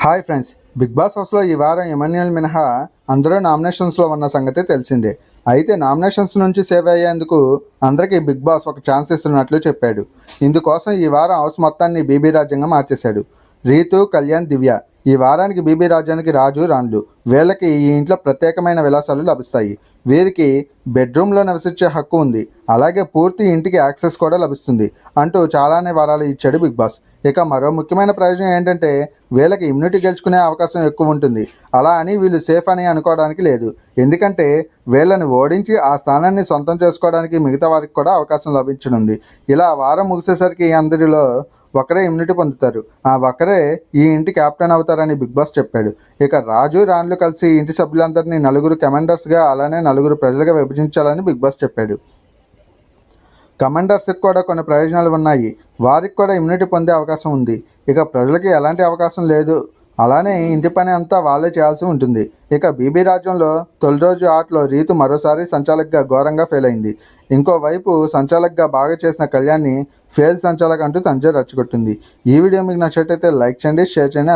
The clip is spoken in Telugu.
హాయ్ ఫ్రెండ్స్, బిగ్ బాస్ హౌస్లో ఈ వారం ఎమాన్యుయల్ మినహా అందరూ నామినేషన్స్లో ఉన్న సంగతి తెలిసిందే. అయితే నామినేషన్స్ నుంచి సేవ్ అయ్యేందుకు అందరికీ బిగ్ బాస్ ఒక ఛాన్స్ ఇస్తున్నట్లు చెప్పాడు. ఇందుకోసం ఈ వారం హౌస్ మొత్తాన్ని బీబీ రాజ్యంగా మార్చేశాడు. రీతు, కళ్యాణ్, దివ్య ఈ వారానికి బీబీ రాజ్యానికి రాజు రాణులు. వీళ్ళకి ఈ ఇంట్లో ప్రత్యేకమైన విలాసాలు లభిస్తాయి. వీరికి బెడ్రూమ్లో నివసించే హక్కు ఉంది, అలాగే పూర్తి ఇంటికి యాక్సెస్ కూడా లభిస్తుంది అంటూ చాలానే వరాలు ఇచ్చాడు బిగ్ బాస్. ఇక మరో ముఖ్యమైన ప్రయోజనం ఏంటంటే వీళ్ళకి ఇమ్యూనిటీ గెలుచుకునే అవకాశం ఎక్కువ ఉంటుంది. అలా అని వీళ్ళు సేఫ్ అని అనుకోవడానికి లేదు, ఎందుకంటే వీళ్ళని ఓడించి ఆ స్థానాన్ని సొంతం చేసుకోవడానికి మిగతా వారికి కూడా అవకాశం లభించనుంది. ఇలా వారం ముగిసేసరికి అందరిలో ఒకరే ఇమ్యూనిటీ పొందుతారు, ఆ ఒకరే ఈ ఇంటి కెప్టెన్ అవుతారని బిగ్ బాస్ చెప్పాడు. ఇక రాజు రాణులు కలిసి ఇంటి సభ్యులందరినీ నలుగురు కమాండర్స్గా, అలానే నలుగురు ప్రజలుగా విభజించాలని బిగ్ బాస్ చెప్పాడు. కమాండర్స్కి కూడా కొన్ని ప్రయోజనాలు ఉన్నాయి, వారికి కూడా ఇమ్యూనిటీ పొందే అవకాశం ఉంది. ఇక ప్రజలకి ఎలాంటి అవకాశం లేదు, అలానే ఇంటి పని అంతా వాళ్ళే చేయాల్సి ఉంటుంది. ఇక బీబీ రాజ్యంలో తొలి రోజు ఆటలో రీతు మరోసారి సంచాలక్గా ఘోరంగా ఫెయిల్ అయింది. ఇంకోవైపు సంచాలక్గా బాగా చేసిన కళ్యాణ్ని ఫెయిల్ సంచాలక్ అంటూ తంజా రచ్చగొట్టింది. ఈ వీడియో మీకు నచ్చినట్లయితే లైక్ చేయండి, షేర్ చేయండి.